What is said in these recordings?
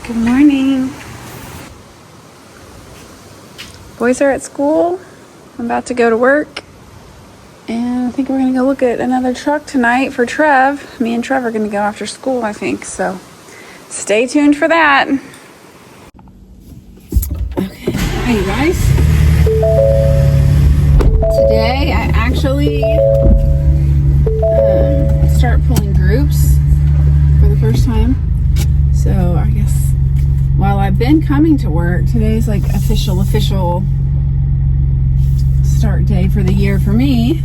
Good morning. Boys are at school. I'm about to go to work. And I think we're going to go look at another truck tonight for Trev. Me and Trev are going to go after school, I think. So stay tuned for that. Okay, hi you guys. Today I actually start pulling groups for the first time. So I guess while I've been coming to work, today's like official start day for the year for me.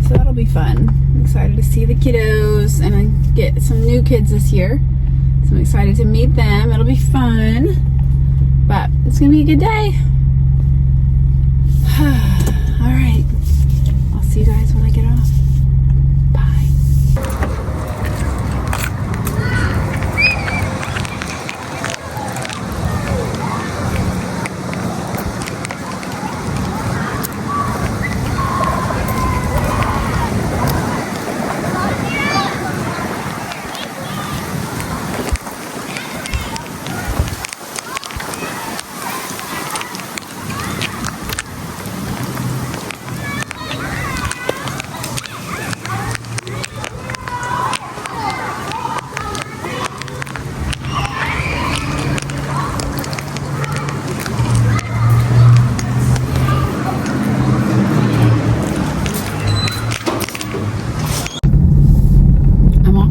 So that'll be fun. I'm excited to see the kiddos, and I get some new kids this year. So I'm excited to meet them. It'll be fun, but it's gonna be a good day. All right, I'll see you guys when I get off. Bye.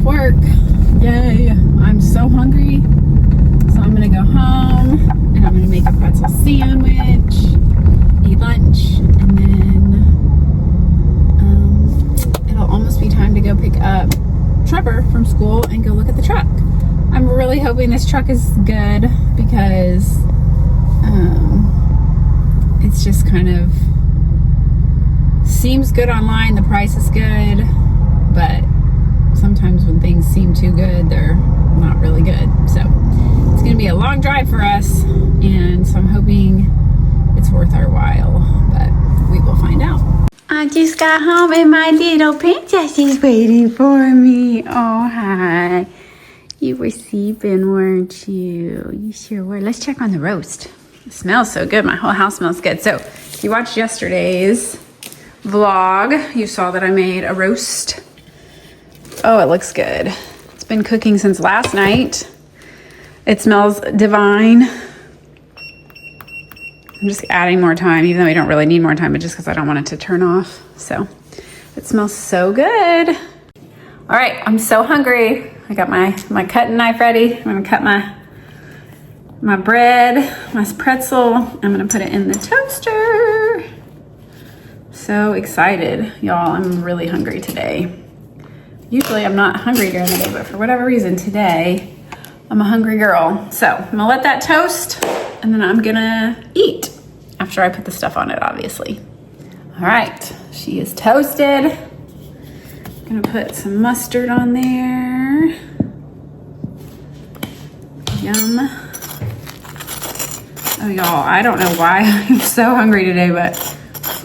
Work. Yay. I'm so hungry. So I'm gonna go home and I'm gonna make a pretzel sandwich, eat lunch, and then it'll almost be time to go pick up Trevor from school and go look at the truck. I'm really hoping this truck is good because it's just kind of seems good online. The price is good, but sometimes when things seem too good, they're not really good. So it's going to be a long drive for us, and so I'm hoping it's worth our while, but we will find out. I just got home and my little princess is waiting for me. Oh, hi. You were sleeping, weren't you? You sure were. Let's check on the roast. It smells so good. My whole house smells good. So if you watched yesterday's vlog, you saw that I made a roast. Oh, it looks good. It's been cooking since last night. It smells divine. I'm just adding more time, even though we don't really need more time, but just because I don't want it to turn off. So it smells so good. All right, I'm so hungry. I got my cutting knife ready. I'm gonna cut my bread, my pretzel. I'm gonna put it in the toaster. So excited, y'all. I'm really hungry today. Usually I'm not hungry during the day, but for whatever reason today, I'm a hungry girl. So I'm gonna let that toast, and then I'm gonna eat after I put the stuff on it, obviously. All right, she is toasted. I'm gonna put some mustard on there. Yum. Oh, y'all, I don't know why I'm so hungry today, but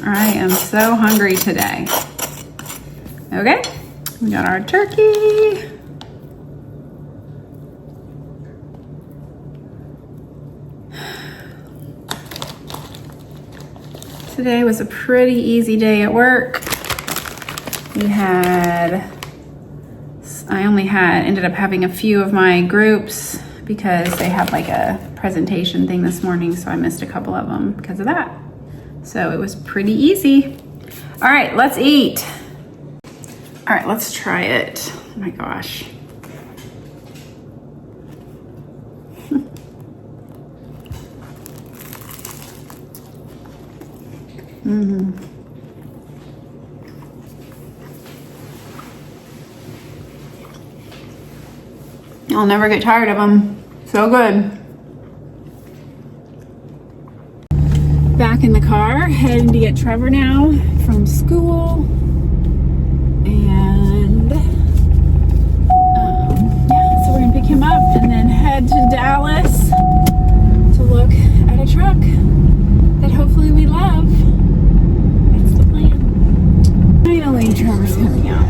I am so hungry today. Okay. We got our turkey. Today was a pretty easy day at work. I ended up having a few of my groups because they had like a presentation thing this morning, so I missed a couple of them because of that. So it was pretty easy. All right, let's eat. All right, let's try it. Oh my gosh. I'll never get tired of them. So good. Back in the car, heading to get Trevor now from school. And so we're gonna pick him up and then head to Dallas to look at a truck that hopefully we love. That's the plan. Finally, Trevor's coming out.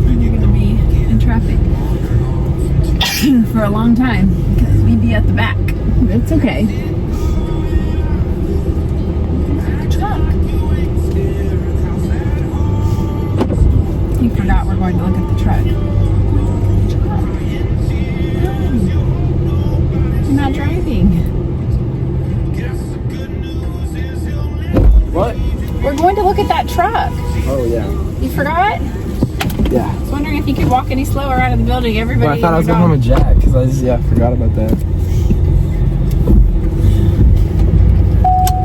And you're gonna be in traffic. a long time because we'd be at the back. It's okay. Look at the truck. He forgot we're going to look at the truck. You're not driving. What? We're going to look at that truck. Oh, yeah. You forgot? Yeah. I was wondering if you could walk any slower out of the building. Everybody. Well, I thought I was going home with Jack because I forgot about that.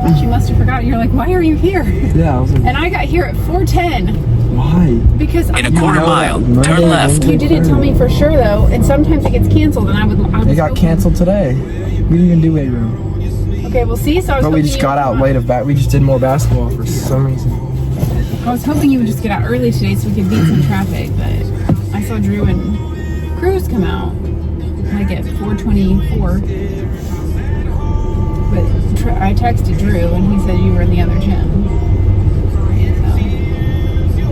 But you must have forgotten. You're like, why are you here? Yeah, I was like, And I got here at 4:10 why? because In a quarter mile, turn left. you didn't tell me for sure though, and sometimes it gets canceled, and I would. It got canceled today. We didn't even do weight room. Okay, we'll see. So I was But we hoping just you got would out come late of back. We just did more basketball for some reason. I was hoping you would just get out early today so we could beat some traffic, but I saw Drew and Cruz come out like at 4:24. But I texted Drew and he said you were in the other gym. So,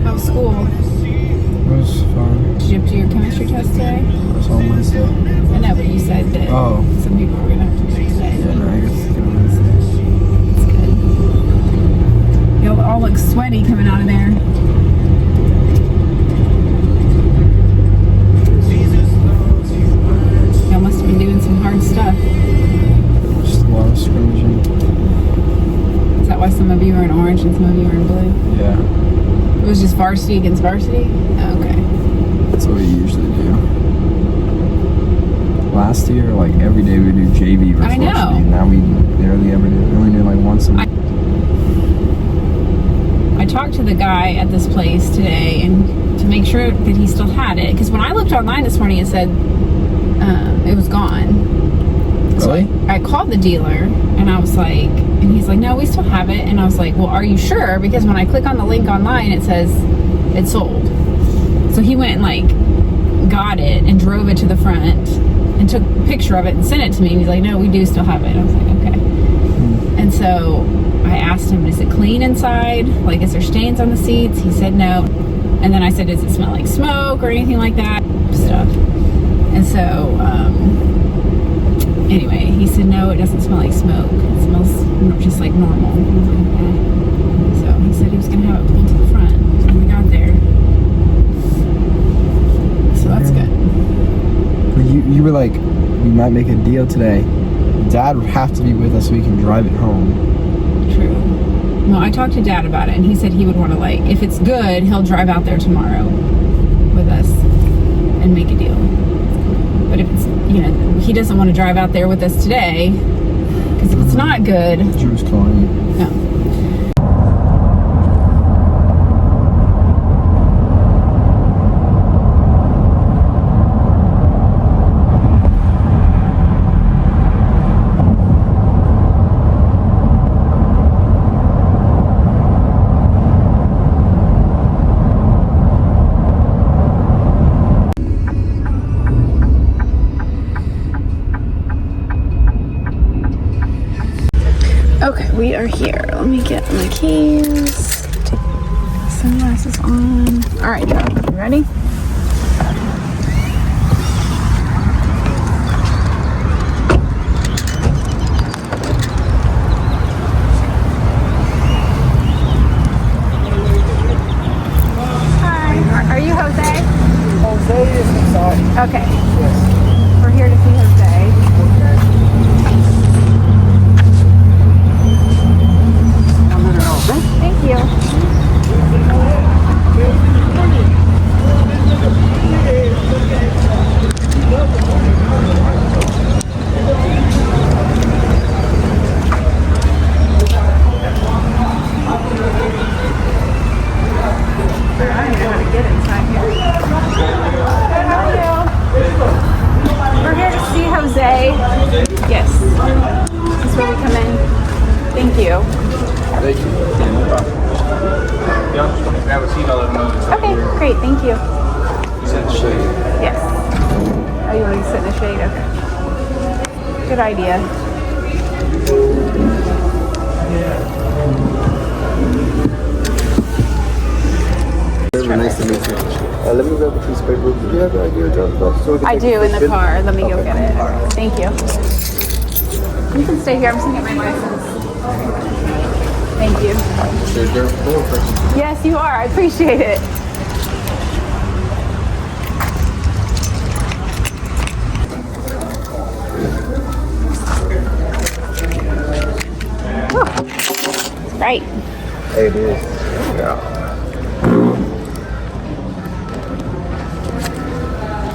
how was school? It was fun. Did you have to do your chemistry test today? It was all Wednesday. I know, but you said that some people were gonna have to do it today. Yeah, no, I guess it's good on Wednesday. It's good. You'll all look sweaty coming out of there. Y'all must have been doing some hard stuff. Just a lot of scrimmaging. Is that why some of you are in orange and some of you are in blue? Yeah, It was just varsity against varsity? Oh, okay. that's what we usually do. Last year, like every day we do JV versus I know. varsity. Now we barely ever do. We only do like once a week. I talked to the guy at this place today and to make sure that he still had it. Because when I looked online this morning, it said it was gone. So Really? I called the dealer and I was like, and he's like, no, we still have it. And I was like, well, are you sure? Because when I click on the link online, it says it's sold. So he went and like got it and drove it to the front and took a picture of it and sent it to me. And he's like, no, we do still have it. I was like, okay. And so I asked him, is it clean inside? Like, is there stains on the seats? He said no. And then I said, does it smell like smoke or anything like that? Stuff. And so, anyway, he said, no, it doesn't smell like smoke. It smells just like normal. I was like, okay. So he said he was going to have it pulled to the front when we got there. So that's good. But you were like, we might make a deal today. Dad would have to be with us so we can drive it home. True. Well, I talked to Dad about it, and he said he would want to, like, if it's good, he'll drive out there tomorrow with us and make a deal. But if it's, he doesn't want to drive out there with us today, because if it's not good, Drew's calling you. no. Okay, we are here. Let me get my keys. Take sunglasses on. All right, Joe, you ready? Hi. Are you Jose? Jose is inside. Okay. Yes. We're here to see Jose. Thank you. I don't even know how to get inside here. How are you? We're here to see Jose. Yes. That's where we come in. Thank you. Thank you. Grab a seat, I'll let them know. Okay, great. Thank you. He's in the shade. Yes. Oh, you want to sit in the shade? Okay. Good idea. Nice to to meet you. Let me grab a piece of paper. Do you have your driver's license? So I do in the car. Let me go Okay. get it. Thank you. You can stay here. I'm just gonna get my license. Thank you. Yes, you are. I appreciate it. It's bright. It is. Yeah.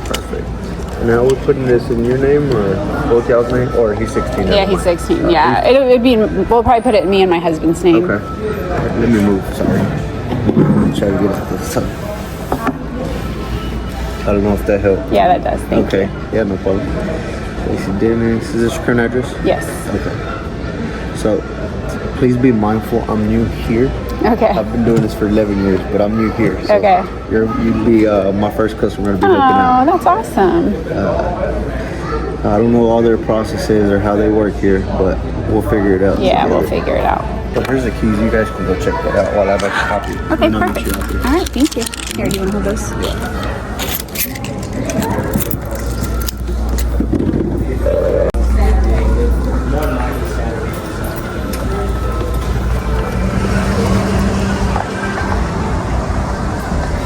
Perfect. Now we're putting this in your name or both y'all's name, or he's 16 now? Yeah, he's 16. Yeah, it'd be. We'll probably put it in me and my husband's name. Okay. Let me move. Sorry. Try to get out this time. I don't know if that helped. Yeah, that does. Thank you. Okay. Yeah, no problem. Lacey Dennis. Is this your current address? Yes. Okay. So, please be mindful. I'm new here. Okay. I've been doing this for 11 years, but I'm new here. So Okay. You'd be my first customer to be looking Oh, at. that's awesome. I don't know all their processes or how they work here, but we'll figure it out. Yeah, together. we'll figure it out. But here's the keys. You guys can go check that out while I have a copy. Okay, And I'll meet perfect. you out there. All right, thank you. Here, do you want to hold those?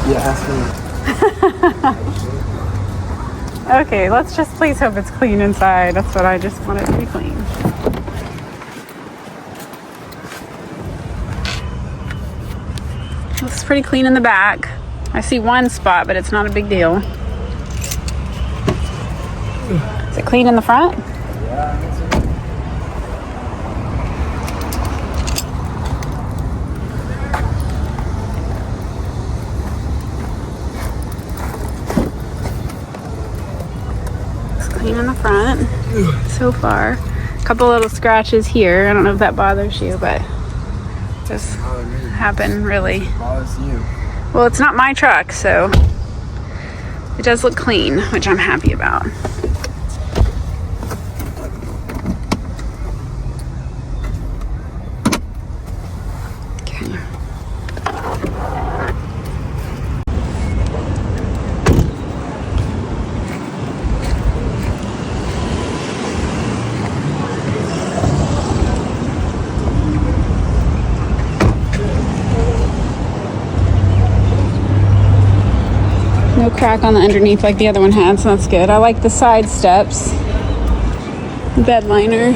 Yeah, ask me. Okay, let's just please hope it's clean inside. That's what I just want it to be clean. Looks pretty clean in the back. I see one spot, but it's not a big deal. Is it clean in the front? Clean in the front so far. A couple little scratches here. I don't know if that bothers you, but just happen really. Bothers you. Well, it's not my truck, so it does look clean, which I'm happy about. Okay. No crack on the underneath like the other one had, so that's good. I like the side steps. Bed liner.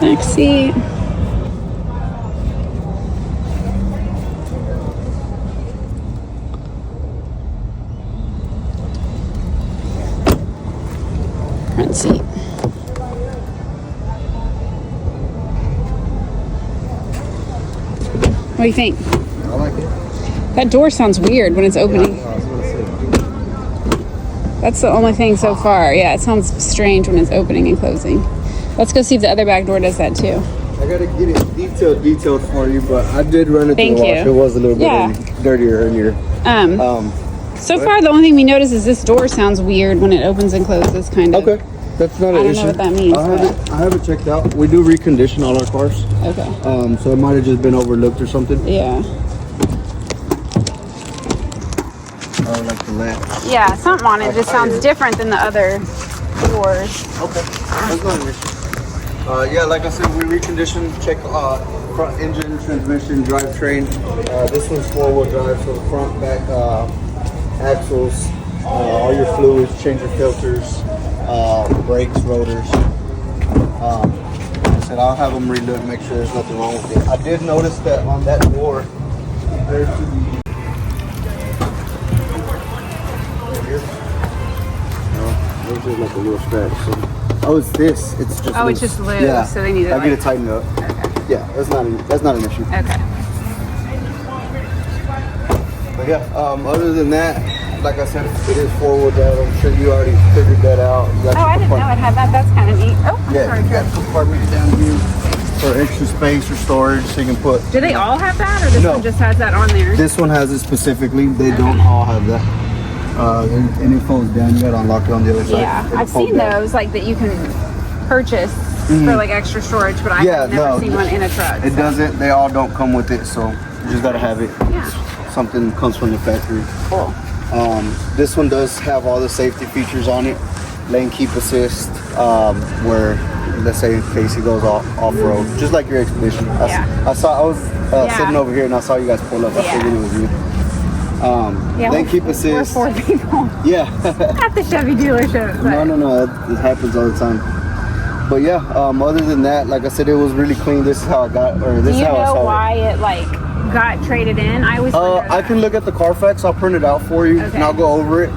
Next seat. Front seat. What do you think? I like it. That door sounds weird when it's opening. I was gonna say. That's the only thing so far. Yeah, it sounds strange when it's opening and closing. Let's go see if the other back door does that too. I gotta get it detailed for you, but I did run it Thank through the wash. you. It was a little Yeah. bit dirtier earlier. So far, the only thing we notice is this door sounds weird when it opens and closes, kind of. Okay, that's not an I don't issue. know what that means, I have it checked out. We do recondition all our cars, Okay. so it might have just been overlooked or something. Yeah. Oh, like the lamp. Yeah, something on it just sounds different than the other doors. Okay, that's not an issue. Yeah, like I said, we recondition, check front engine, transmission, drivetrain. This one's 4-wheel drive, so the front, back axles, all your fluids, change your filters, brakes, rotors. Like I said, I'll have them relook, make sure there's nothing wrong with it. I did notice that on that door, compared to the there's just like a little scratch. So. Oh, it's this. It's just. Oh, loose. it's just loose, Yeah. so they need to, I'll get like- it tightened up. Okay. Yeah, that's not an issue. Okay. But yeah, other than that, like I said, it is 4-wheel drive. I'm sure you already figured that out. You got Oh, your I didn't know it had that. That's kind of neat. Oh, I'm Yeah, sorry, you got Chris. compartments down here. for extra space or storage, so you can put. Do they all have that, or this No. one just has that on there? This one has it specifically. They don't all have that. And it folds down. You gotta unlock it on the other side. Yeah, It'll I've fold seen down. those like that you can purchase for like extra storage, but I've never seen one in a truck. It doesn't. They all don't come with it, so you just gotta have it. Yeah. Something comes from the factory. Cool. This one does have all the safety features on it. Lane keep assist, where let's say in case he goes off-road, just like your Expedition. I was sitting over here and I saw you guys pull up. I figured it was you. Lane keep assist. We're 4 people. Yeah. At the Chevy dealership. But. No. It happens all the time. But yeah, other than that, like I said, it was really clean. This is how I got, or this is how I saw Do you know why it. it like got traded in? I always wonder I can look at the Carfax. I'll print it out for you, and I'll go over it.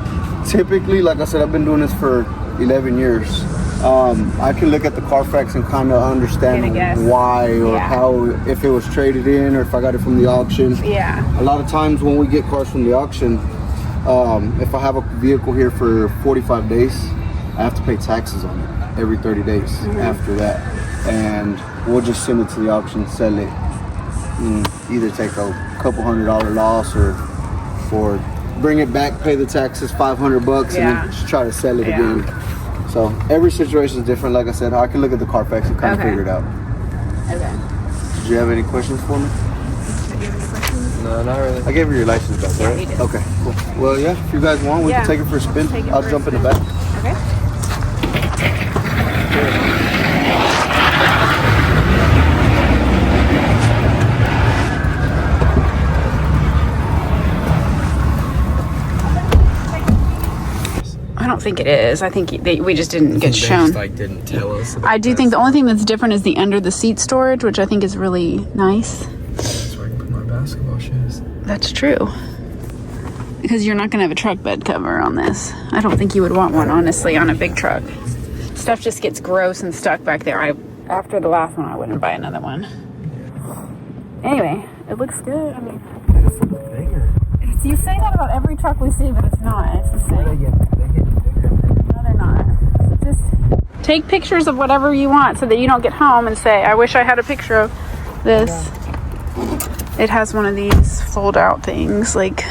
Typically, like I said, I've been doing this for 11 years. I can look at the Carfax and kind of understand why or how, if it was traded in or if I got it from the auction. Yeah. A lot of times when we get cars from the auction, if I have a vehicle here for 45 days, I have to pay taxes on it every 30 days after that. And we'll just send it to the auction, sell it, and either take a couple $100 loss or bring it back, pay the taxes, $500, and then just try to sell it again. So every situation is different. Like I said, I can look at the Carfax and kind of figure it out. Okay. Did you have any questions for me? No, not really. I gave you your license back, right? you did. Okay, cool. Well, yeah, if you guys want, we can take it for a spin. I'll jump in the back. Okay. I don't think it is. I think we just didn't get shown. Just, like, didn't tell us. I do think the only thing that's different is the under the seat storage, which I think is really nice. That's where I can put my basketball shoes. That's true. Because you're not going to have a truck bed cover on this. I don't think you would want one, honestly, on a big truck. Stuff just gets gross and stuck back there. After the last one, I wouldn't buy another one. Anyway, it looks good. I mean, It's bigger. you say that about every truck we see, but it's not. It's the same. They get bigger. No, they're not. Just take pictures of whatever you want so that you don't get home and say, I wish I had a picture of this. It has one of these fold out things like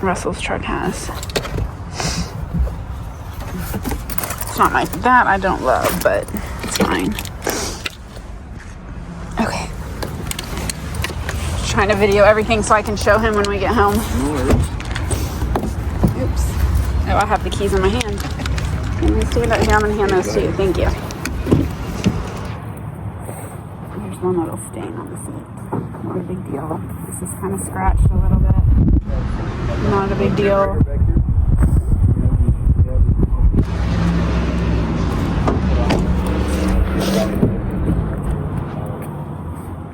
Russell's truck has. It's not like that I don't love, but it's fine. Okay. Just trying to video everything so I can show him when we get home. Oops. Oh, I have the keys in my hand. Can we stand up here? I'm going to hand those to you. Thank you. There's one little stain on the seat. Not a big deal. This is kind of scratched a little bit. Not a big deal.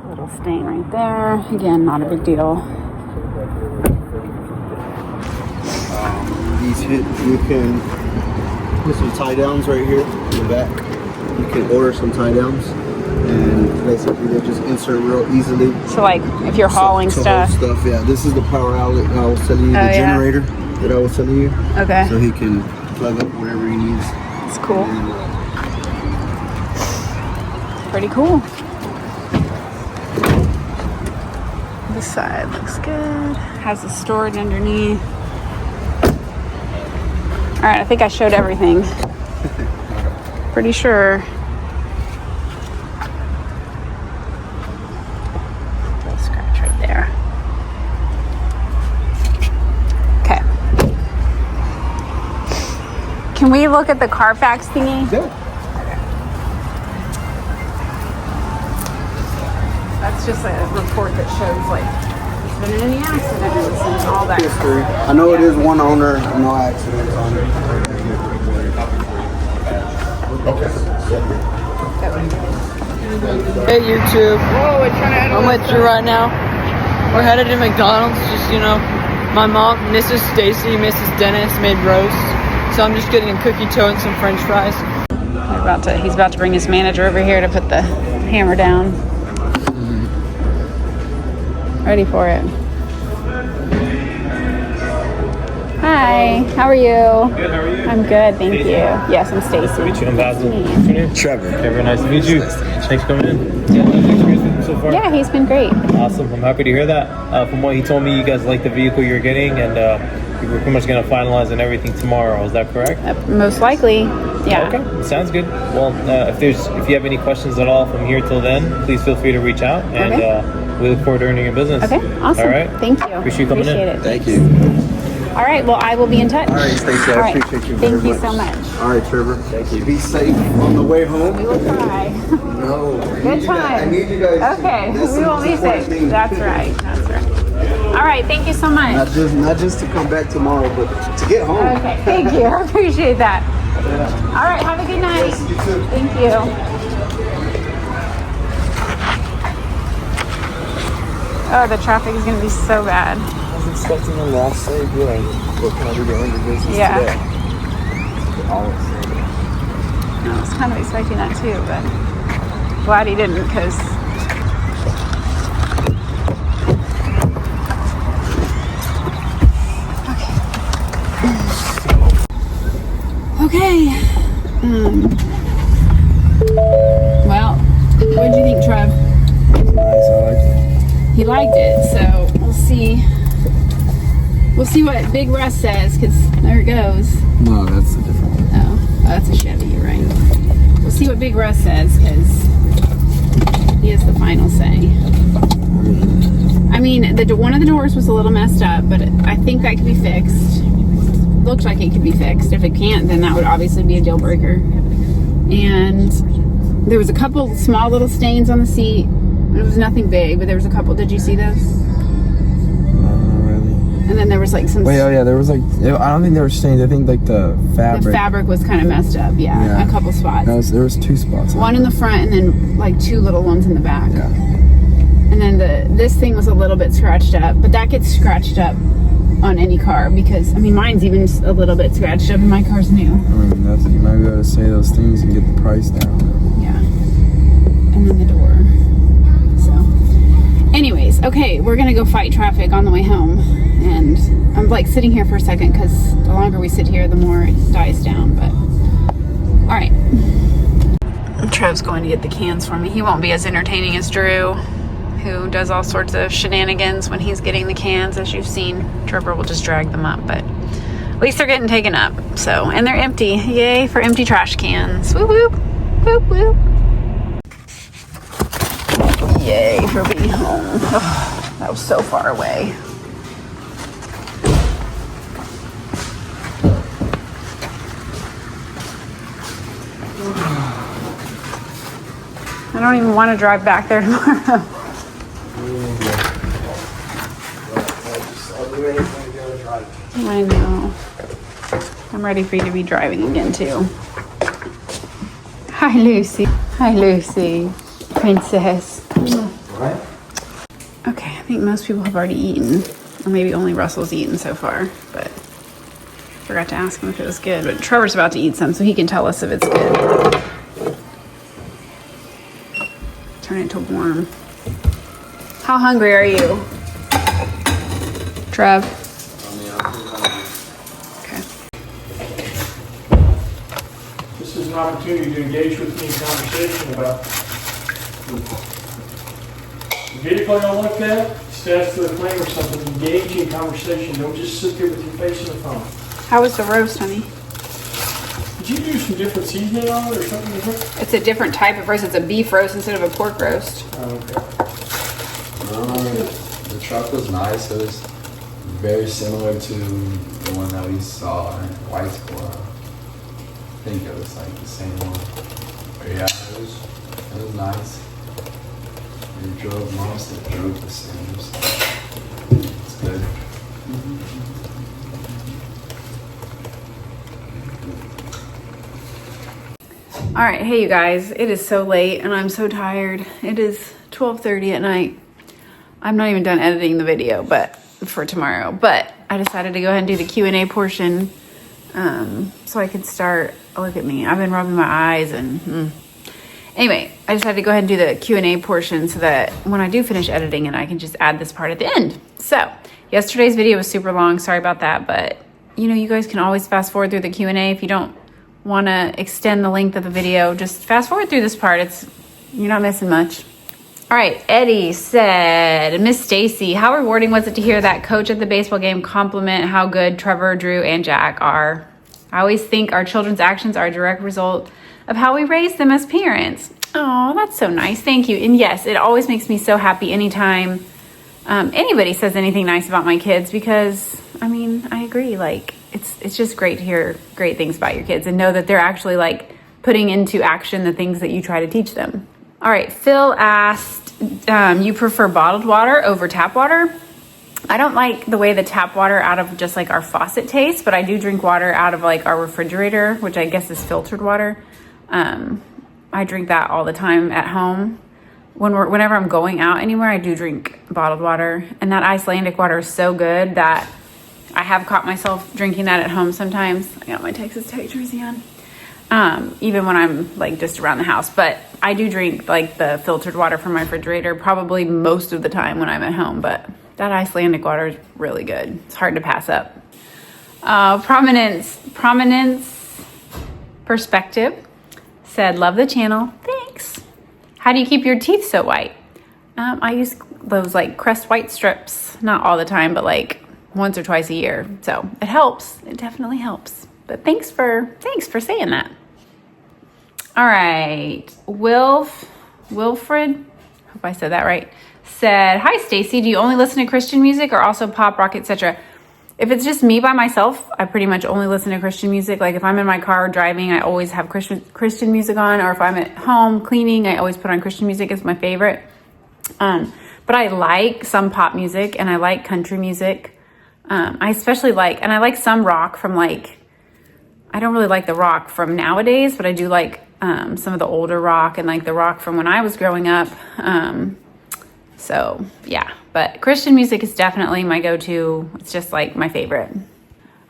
Little stain right there. Again, not a big deal. These you can put some tie downs right here in the back. You can order some tie downs, and basically they just insert real easily. So, like, if you're hauling to stuff. hold stuff, yeah. This is the power outlet I was telling you, the generator that I was telling you. Okay. So he can plug up whatever he needs. It's cool. And, Pretty cool. This side looks good. Has the storage underneath. All right, I think I showed everything. Pretty sure. Little scratch right there. Okay. Can we look at the Carfax thingy? yeah. That's just a report that shows like it's been in any accidents and all that. History. I know it is one owner, no accidents on it. Hey YouTube, I'm with you right now. We're headed to McDonald's. Just, you know, my mom, Mrs. Stacy, Mrs. Dennis made roast, so I'm just getting a cookie dough and some French fries. He's about to bring his manager over here to put the hammer down. Ready for it. Hi, how are you? Good, how are you? I'm good, thank you. Yes, I'm Stacy. Meet you. I'm Basil. Nice to meet you. What's your name? Trevor. Trevor, nice to meet you. Thanks for coming in. Yeah, how's the experience with him so far? Yeah, he's been great. Awesome. I'm happy to hear that. From what he told me, you guys like the vehicle you're getting, and you were pretty much going to finalize and everything tomorrow. Is that correct? Most likely, yeah. Okay, sounds good. Well, if you have any questions at all from here till then, please feel free to reach out, and we look forward to earning your business. Okay, awesome. All right. Thank you. Appreciate you coming in. Appreciate it. Thank you. All right, well, I will be in touch. All right, Stacey, All I right. appreciate you Thank very you much. so much. All right, Trevor. Thank you. Be safe on the way home. We will try. No. Good time. I need you guys Okay, to listen we will to be support safe. me. That's right. That's right. All right, thank you so much. Not just to come back tomorrow, but to get home. Okay, thank you. I appreciate that. All right, have a good night. Yes, you too. Thank you. Oh, the traffic is going to be so bad. I was expecting them to say, be like, what can I do to earn your business Yeah. today? Always say that. I was kind of expecting that too, but glad he didn't because okay. Well, what did you think, Trev? Nice, I liked it. He liked it, so we'll see. We'll see what Big Russ says, because there it goes. No, that's a different one. Oh, that's a Chevy, you're right. We'll see what Big Russ says, because he has the final say. I mean, one of the doors was a little messed up, but I think that could be fixed. Looks like it could be fixed. If it can't, then that would obviously be a deal breaker. And there was a couple small little stains on the seat. It was nothing big, but there was a couple. Did you see those? Really. And then there was like some... Wait, oh yeah, there was like, I don't think they were stained. I think like the fabric. The fabric was kind of messed up, yeah. A couple spots. There was 2 spots. One in the front and then like 2 little ones in the back. Yeah. And then this thing was a little bit scratched up, but that gets scratched up on any car because, I mean, mine's even a little bit scratched up and my car's new. I mean, you might be able to say those things and get the price down. Yeah. And then the door. So, anyways, okay, we're gonna go fight traffic on the way home. And I'm like sitting here for a second because the longer we sit here, the more it dies down, but all right. Trev's going to get the cans for me. He won't be as entertaining as Drew, who does all sorts of shenanigans when he's getting the cans, as you've seen. Trevor will just drag them up, but at least they're getting taken up. So, and they're empty. Yay for empty trash cans. Woo woo, woo woo. Yay for being home. Oh, that was so far away. I don't even want to drive back there tomorrow. I know. I'm ready for you to be driving again too. Hi Lucy. Hi Lucy. Princess. What? Okay, I think most people have already eaten. Or maybe only Russell's eaten so far, but forgot to ask him if it was good. But Trevor's about to eat some, so he can tell us if it's good. Turn it to warm. How hungry are you? Trev? Okay. This is an opportunity to engage with me in conversation about the vehicle I looked at, stats to the claim or something. Engage in conversation. Don't just sit there with your face in the phone. How was the roast, honey? Did you do some different seasoning on it or something different? It's a different type of roast. It's a beef roast instead of a pork roast. Oh, okay. The truck was nice. It was very similar to the one that we saw in Whitesboro. I think it was like the same one. But yeah, it was nice. We drove most, it drove the same. It's good. All right, hey you guys, it is so late and I'm so tired. It is 12:30 at night. I'm not even done editing the video, but for tomorrow. But I decided to go ahead and do the Q&A portion, so I could start. Oh, look at me, I've been rubbing my eyes and anyway, I decided to go ahead and do the Q&A portion so that when I do finish editing it, I can just add this part at the end. So yesterday's video was super long. Sorry about that, but you guys can always fast forward through the Q&A if you don't want to extend the length of the video. Just fast forward through this part. You're not missing much. All right, Eddie said, Miss Stacy, how rewarding was it to hear that coach at the baseball game compliment how good Trevor, Drew, and Jack are? I always think our children's actions are a direct result of how we raise them as parents. Oh, that's so nice. Thank you. And yes, it always makes me so happy anytime anybody says anything nice about my kids, because I agree. Like, it's just great to hear great things about your kids and know that they're actually like putting into action the things that you try to teach them. All right, Phil asked, you prefer bottled water over tap water? I don't like the way the tap water out of just like our faucet tastes, but I do drink water out of like our refrigerator, which I guess is filtered water. I drink that all the time at home. Whenever I'm going out anywhere, I do drink bottled water. And that Icelandic water is so good that I have caught myself drinking that at home sometimes. I got my Texas Tech jersey on. Even when I'm like just around the house. But I do drink like the filtered water from my refrigerator probably most of the time when I'm at home. But that Icelandic water is really good. It's hard to pass up. Prominence Perspective said, love the channel. Thanks. How do you keep your teeth so white? I use those like Crest White strips. Not all the time, but like once or twice a year. So it helps. It definitely helps. But thanks for saying that. All right. Wilfred, hope I said that right, said, hi, Stacy. Do you only listen to Christian music or also pop, rock, etc.? If it's just me by myself, I pretty much only listen to Christian music. Like if I'm in my car driving, I always have Christian music on. Or if I'm at home cleaning, I always put on Christian music. It's my favorite. But I like some pop music and I like country music. I especially like, and I like some rock from like, I don't really like the rock from nowadays, but I do like some of the older rock and like the rock from when I was growing up. So yeah, but Christian music is definitely my go-to. It's just like my favorite.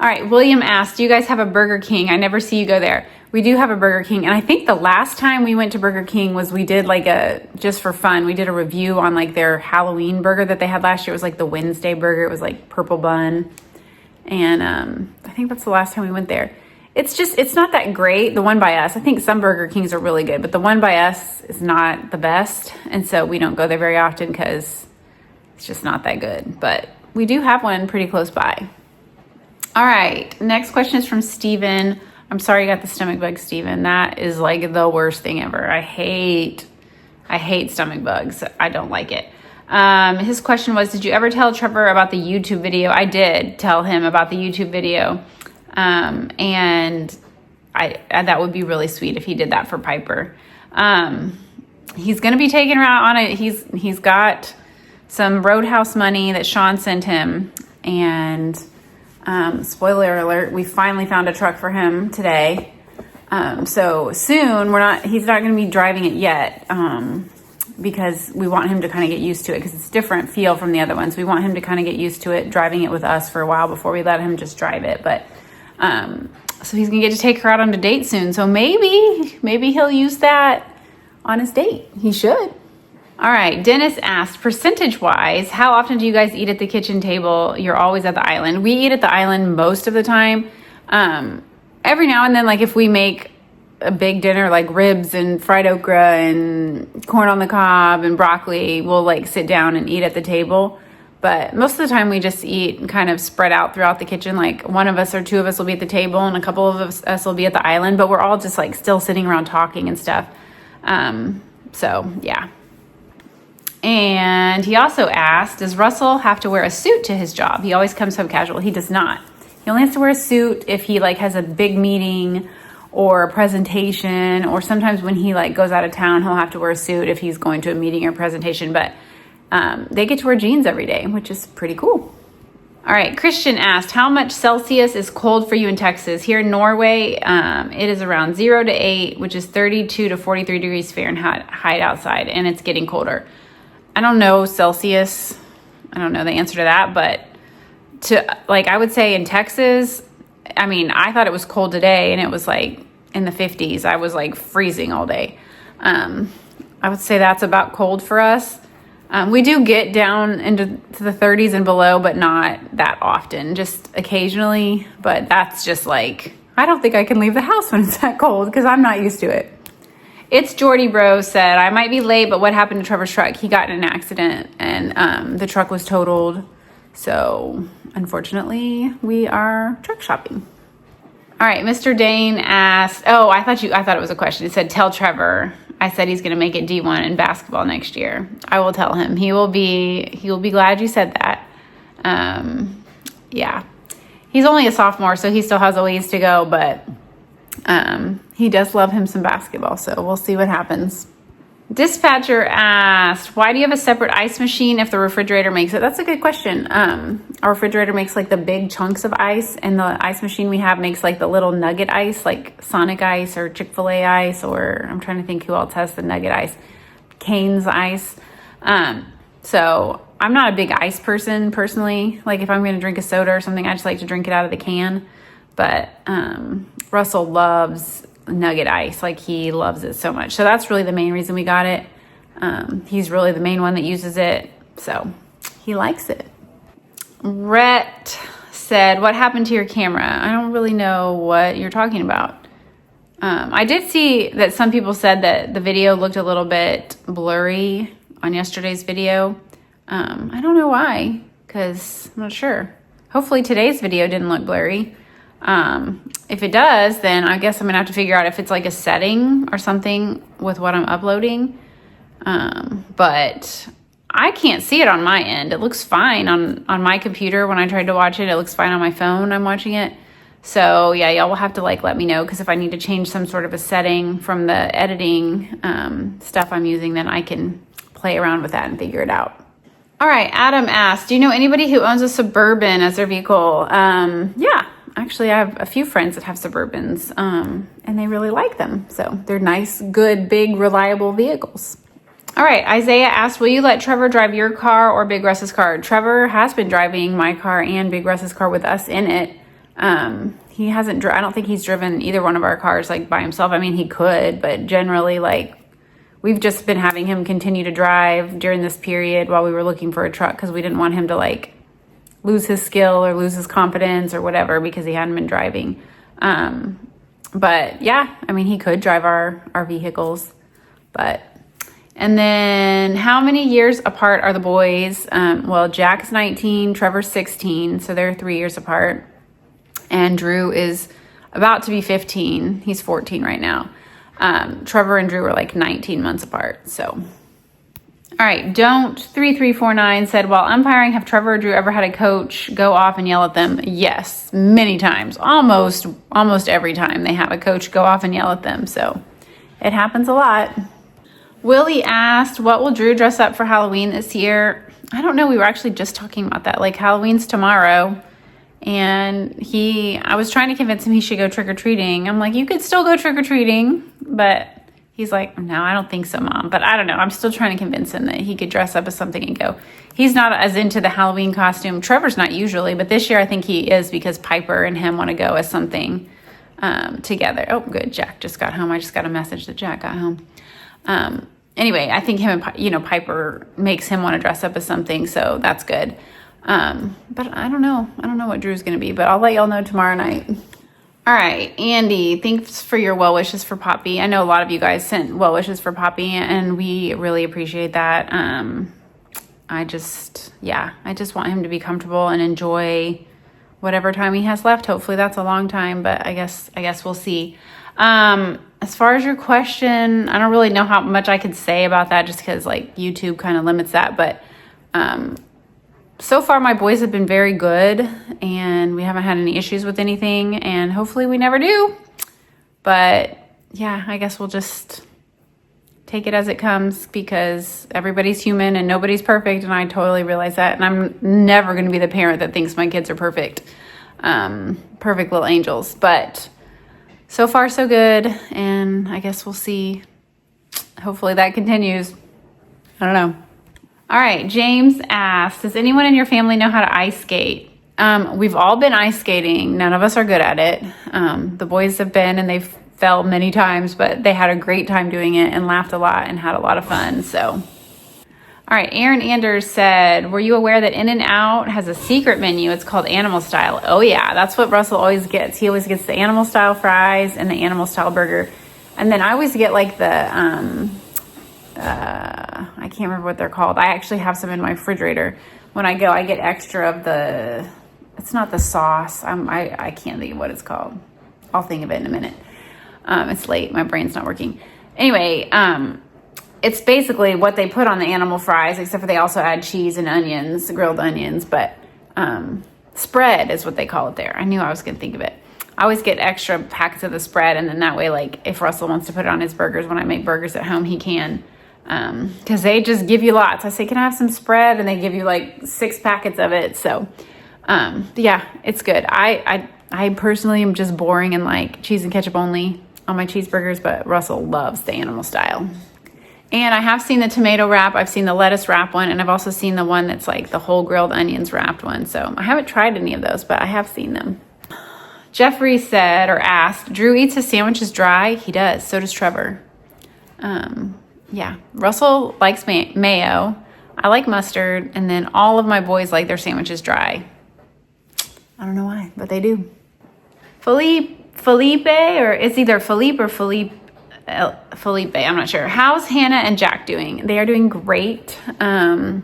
All right, William asked, do you guys have a Burger King? I never see you go there. We do have a Burger King. And I think the last time we went to Burger King was we did like just for fun, we did a review on like their Halloween burger that they had last year. It was like the Wednesday burger. It was like purple bun. And I think that's the last time we went there. It's not that great, the one by us. I think some Burger Kings are really good, but the one by us is not the best. And so we don't go there very often because it's just not that good. But we do have one pretty close by. All right, next question is from Steven. I'm sorry you got the stomach bug, Steven. That is like the worst thing ever. I hate stomach bugs. I don't like it. His question was, did you ever tell Trevor about the YouTube video? I did tell him about the YouTube video. And that would be really sweet if he did that for Piper. He's going to be taking her out on it. He's got some Roadhouse money that Sean sent him. And, spoiler alert, we finally found a truck for him today. So soon he's not going to be driving it yet. Because we want him to kind of get used to it because it's a different feel from the other ones. We want him to kind of get used to it, driving it with us for a while before we let him just drive it. But, so he's gonna get to take her out on a date soon. So maybe he'll use that on his date. He should. All right. Dennis asked, percentage wise, how often do you guys eat at the kitchen table? You're always at the island. We eat at the island most of the time. Every now and then, like if we make a big dinner, like ribs and fried okra and corn on the cob and broccoli, we'll like sit down and eat at the table. But most of the time we just eat and kind of spread out throughout the kitchen. Like one of us or two of us will be at the table and a couple of us will be at the island, but we're all just like still sitting around talking and stuff. So yeah. And he also asked, does Russell have to wear a suit to his job? He always comes home casual. He does not. He only has to wear a suit if he like has a big meeting or a presentation, or sometimes when he like goes out of town, he'll have to wear a suit if he's going to a meeting or presentation. But they get to wear jeans every day, which is pretty cool. All right, Christian asked, how much Celsius is cold for you in Texas? Here in Norway, it is around 0 to 8, which is 32 to 43 degrees Fahrenheit outside, and it's getting colder. I don't know Celsius. I don't know the answer to that, but I would say in Texas, I mean, I thought it was cold today, and it was like in the 50s. I was like freezing all day. I would say that's about cold for us. We do get down into the 30s and below, but not that often, just occasionally. But that's just like, I don't think I can leave the house when it's that cold because I'm not used to it. It's Jordy Bro said, I might be late, but what happened to Trevor's truck? He got in an accident and the truck was totaled. So unfortunately, we are truck shopping. All right, Mr. Dane asked, oh, I thought it was a question. It said, tell Trevor. I said he's going to make it D1 in basketball next year. I will tell him. He will be glad you said that. Yeah. He's only a sophomore, so he still has a ways to go, but he does love him some basketball, so we'll see what happens. Dispatcher asked, why do you have a separate ice machine if the refrigerator makes it? That's a good question. Our refrigerator makes like the big chunks of ice, and the ice machine we have makes like the little nugget ice, like Sonic ice or Chick-fil-A ice, or I'm trying to think who else has the nugget ice, Cane's ice. So I'm not a big ice person personally. Like if I'm going to drink a soda or something, I just like to drink it out of the can. But Russell loves nugget ice. Like he loves it so much. So that's really the main reason we got it. He's really the main one that uses it. So he likes it. Rhett said, what happened to your camera? I don't really know what you're talking about. I did see that some people said that the video looked a little bit blurry on yesterday's video. I don't know why, because I'm not sure. Hopefully today's video didn't look blurry. If it does, then I guess I'm gonna have to figure out if it's like a setting or something with what I'm uploading. But I can't see it on my end. It looks fine on my computer when I tried to watch it. It looks fine on my phone when I'm watching it. So yeah, y'all will have to like let me know, because if I need to change some sort of a setting from the editing stuff I'm using, then I can play around with that and figure it out. All right, Adam asked, do you know anybody who owns a Suburban as their vehicle? Yeah. Actually, I have a few friends that have Suburbans, and they really like them. So they're nice, good, big, reliable vehicles. All right, Isaiah asked, will you let Trevor drive your car or Big Russ's car? Trevor has been driving my car and Big Russ's car with us in it. He hasn't, I don't think he's driven either one of our cars like by himself. I mean, he could, but generally like we've just been having him continue to drive during this period while we were looking for a truck, because we didn't want him to like lose his skill or lose his confidence or whatever because he hadn't been driving. But yeah, I mean, he could drive our vehicles, but, and then how many years apart are the boys? Well, Jack's 19, Trevor's 16. So they're 3 years apart. And Drew is about to be 15. He's 14 right now. Trevor and Drew were like 19 months apart. So all right, don't 3349 said, while umpiring, have Trevor or Drew ever had a coach go off and yell at them? Yes, many times. Almost every time they have a coach go off and yell at them. So it happens a lot. Willie asked, what will Drew dress up for Halloween this year? I don't know. We were actually just talking about that. Like Halloween's tomorrow. And I was trying to convince him he should go trick-or-treating. I'm like, you could still go trick-or-treating, but he's like, no, I don't think so, Mom. But I don't know. I'm still trying to convince him that he could dress up as something and go. He's not as into the Halloween costume. Trevor's not usually, but this year I think he is, because Piper and him want to go as something together. Oh, good. Jack just got home. I just got a message that Jack got home. Anyway, I think him and, Piper makes him want to dress up as something, so that's good. But I don't know. I don't know what Drew's going to be, but I'll let y'all know tomorrow night. All right, Andy, thanks for your well wishes for Poppy. I know a lot of you guys sent well wishes for Poppy, and we really appreciate that. I just want him to be comfortable and enjoy whatever time he has left. Hopefully that's a long time, but I guess we'll see. As far as your question, I don't really know how much I could say about that, just because like YouTube kind of limits that, but so far my boys have been very good, and we haven't had any issues with anything, and hopefully we never do. But yeah, I guess we'll just take it as it comes, because everybody's human and nobody's perfect, and I totally realize that, and I'm never going to be the parent that thinks my kids are perfect. Perfect little angels. But so far so good, and I guess we'll see. Hopefully that continues. I don't know. All right, James asked, does anyone in your family know how to ice skate? We've all been ice skating. None of us are good at it. The boys have been, and they've fell many times, but they had a great time doing it and laughed a lot and had a lot of fun. So, All right, Aaron Anders said, were you aware that In-N-Out has a secret menu? It's called Animal Style. Oh yeah, that's what Russell always gets. He always gets the Animal Style fries and the Animal Style burger. And then I always get like the, I can't remember what they're called. I actually have some in my refrigerator. When I go, I get extra of the, it's not the sauce. I can't think of what it's called. I'll think of it in a minute. It's late. My brain's not working. Anyway, it's basically what they put on the animal fries, except for they also add cheese and onions, grilled onions, but spread is what they call it there. I knew I was going to think of it. I always get extra packets of the spread, and then that way, like, if Russell wants to put it on his burgers, when I make burgers at home, he can, because they just give you lots. I say, can I have some spread? And they give you, like, 6 packets of it, so, yeah, it's good. I personally am just boring and like cheese and ketchup only on my cheeseburgers, but Russell loves the Animal Style. And I have seen the tomato wrap. I've seen the lettuce wrap one, and I've also seen the one that's like the whole grilled onions wrapped one. So I haven't tried any of those, but I have seen them. Jeffrey said or asked, Drew eats his sandwiches dry. He does. So does Trevor. Yeah. Russell likes mayo. I like mustard. And then all of my boys like their sandwiches dry. I don't know why, but they do. Felipe, or it's either Philippe or Felipe, I'm not sure. How's Hannah and Jack doing? They are doing great. Hannah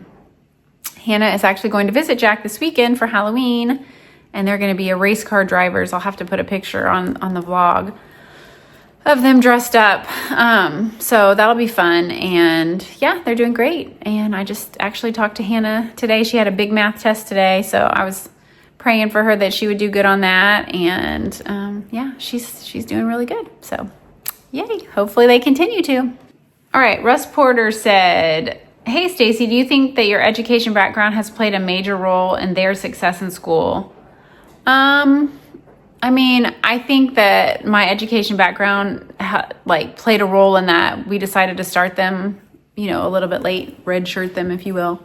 is actually going to visit Jack this weekend for Halloween, and they're going to be a race car drivers. I'll have to put a picture on the vlog of them dressed up. So that'll be fun. And yeah, they're doing great. And I just actually talked to Hannah today. She had a big math test today, so I was praying for her that she would do good on that. And yeah, she's doing really good. So yay. Hopefully they continue to. All right. Russ Porter said, hey, Stacy, do you think that your education background has played a major role in their success in school? I mean, I think that my education background played a role in that. We decided to start them, a little bit late, redshirt them, if you will.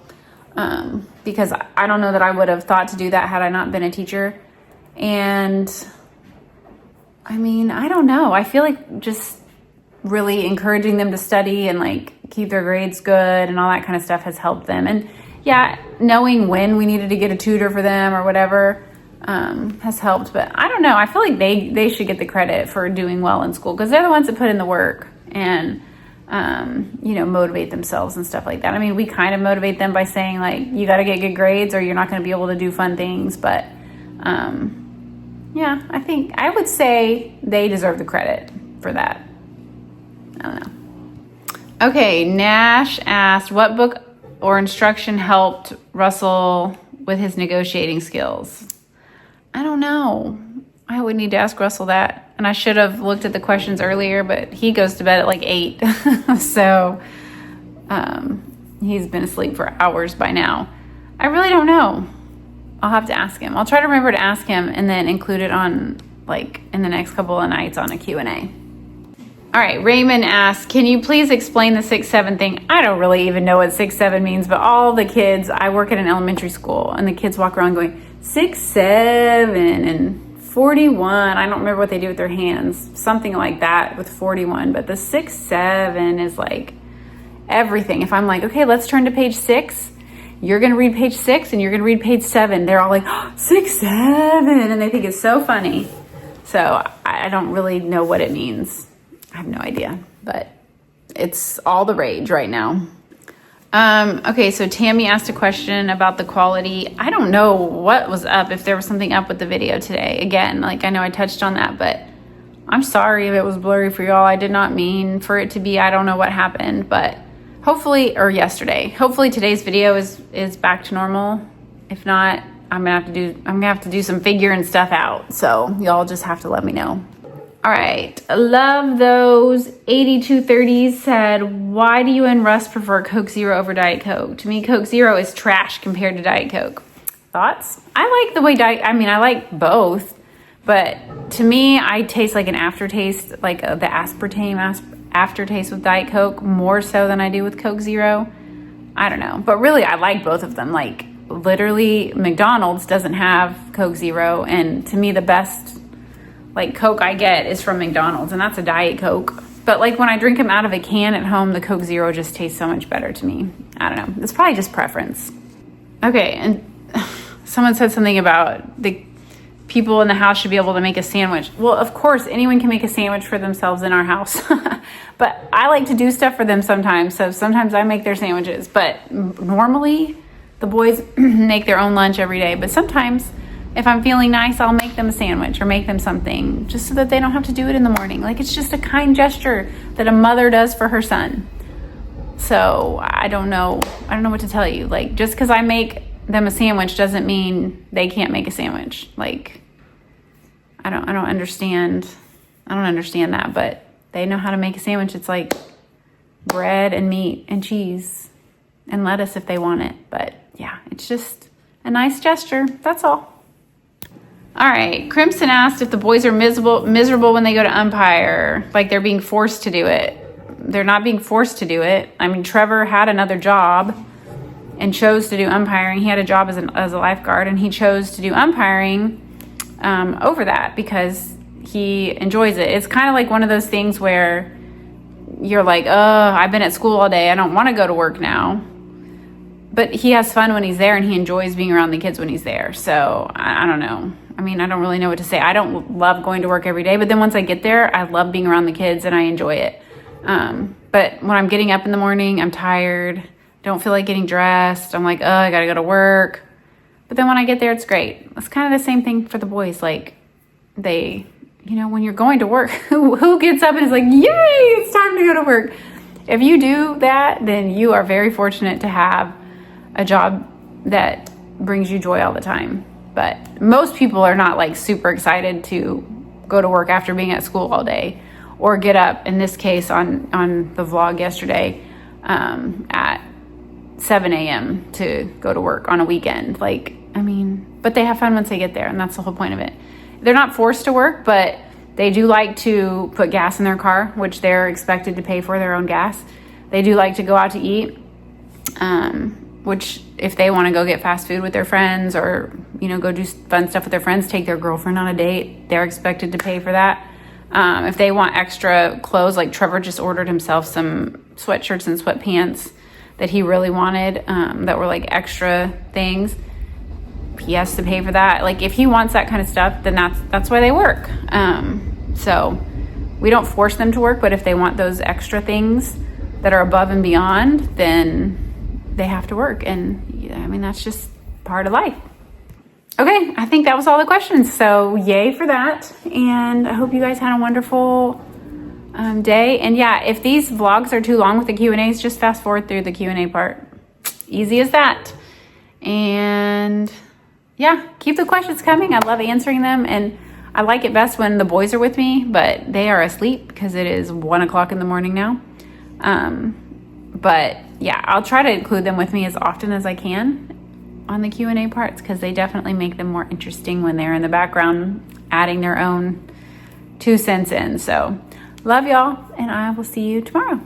Because I don't know that I would have thought to do that had I not been a teacher. And I mean, I don't know. I feel like just really encouraging them to study and like keep their grades good and all that kind of stuff has helped them. And yeah, knowing when we needed to get a tutor for them or whatever has helped. But I don't know. I feel like they should get the credit for doing well in school because they're the ones that put in the work and motivate themselse and stuff like that. I mean, we kind of motivate them by saying like, you got to get good grades or you're not going to be able to do fun things. But yeah, I think I would say they deserve the credit for that. I don't know. Okay, Nash asked, what book or instruction helped Russell with his negotiating skills? I don't know. I would need to ask Russell that. And I should have looked at the questions earlier, but he goes to bed at like 8. So he's been asleep for hours by now. I really don't know. I'll have to ask him. I'll try to remember to ask him and then include it on like in the next couple of nights on a Q&A. All right, Raymond asked, can you please explain the 6-7 thing? I don't really even know what 6-7 means, but all the kids, I work at an elementary school, and the kids walk around going 6-7 and 41. I don't remember what they do with their hands, something like that with 41, but the 6-7 is like everything. If I'm like, okay, let's turn to page 6, you're going to read page 6 and you're going to read page 7. They're all like, 6-7, and they think it's so funny. So I don't really know what it means. I have no idea, but it's all the rage right now. Okay, so Tammy asked a question about the quality. I don't know what was up, if there was something up with the video today. Again, like I know I touched on that, but I'm sorry if it was blurry for y'all. I did not mean for it to be. I don't know what happened, but hopefully, or yesterday, hopefully today's video is back to normal. If not, I'm gonna have to do some figuring stuff out. So y'all just have to let me know. All right, love those. 8230s said, why do you and Russ prefer Coke Zero over Diet Coke? To me, Coke Zero is trash compared to Diet Coke. Thoughts? I like the way I like both, but to me, I taste like an aftertaste, like the aspartame aftertaste with Diet Coke more so than I do with Coke Zero. I don't know, but really, I like both of them. Like literally, McDonald's doesn't have Coke Zero, and to me, the best like Coke I get is from McDonald's, and that's a Diet Coke. But like when I drink them out of a can at home, the Coke Zero just tastes so much better to me. I don't know. It's probably just preference. Okay, and someone said something about the people in the house should be able to make a sandwich. Well, of course, anyone can make a sandwich for themselves in our house. But I like to do stuff for them sometimes. So sometimes I make their sandwiches. But normally, the boys make their own lunch every day. But sometimes, if I'm feeling nice, I'll make them a sandwich or make them something just so that they don't have to do it in the morning. Like, it's just a kind gesture that a mother does for her son. So I don't know what to tell you. Like, just because I make them a sandwich doesn't mean they can't make a sandwich. Like, I don't understand that, but they know how to make a sandwich. It's like bread and meat and cheese and lettuce if they want it. But yeah, it's just a nice gesture. That's all. All right. Crimson asked if the boys are miserable when they go to umpire, like they're being forced to do it. They're not being forced to do it. I mean, Trevor had another job and chose to do umpiring. He had a job as a lifeguard, and he chose to do umpiring over that because he enjoys it. It's kind of like one of those things where you're like, oh, I've been at school all day. I don't want to go to work now. But he has fun when he's there, and he enjoys being around the kids when he's there. So I don't know. I mean, I don't really know what to say. I don't love going to work every day, but then once I get there, I love being around the kids and I enjoy it. But when I'm getting up in the morning, I'm tired, don't feel like getting dressed. I'm like, oh, I got to go to work. But then when I get there, it's great. It's kind of the same thing for the boys. Like they, when you're going to work, who gets up and is like, yay, it's time to go to work. If you do that, then you are very fortunate to have a job that brings you joy all the time. But most people are not like super excited to go to work after being at school all day or get up, in this case on the vlog yesterday, at 7 a.m. to go to work on a weekend. Like, I mean, but they have fun once they get there, and that's the whole point of it. They're not forced to work, but they do like to put gas in their car, which they're expected to pay for their own gas. They do like to go out to eat, which if they want to go get fast food with their friends or, go do fun stuff with their friends, take their girlfriend on a date, they're expected to pay for that. If they want extra clothes, like Trevor just ordered himself some sweatshirts and sweatpants that he really wanted, that were like extra things, he has to pay for that. Like if he wants that kind of stuff, then that's why they work. So we don't force them to work, but if they want those extra things that are above and beyond, then they have to work. And I mean, that's just part of life. Okay, I think that was all the questions. So yay for that. And I hope you guys had a wonderful day. And yeah, if these vlogs are too long with the Q&As, just fast forward through the Q&A part. Easy as that. And yeah, keep the questions coming. I love answering them. And I like it best when the boys are with me, but they are asleep because it is 1 o'clock in the morning now. But yeah, I'll try to include them with me as often as I can on the Q&A parts because they definitely make them more interesting when they're in the background adding their own 2 cents in. So love y'all, and I will see you tomorrow.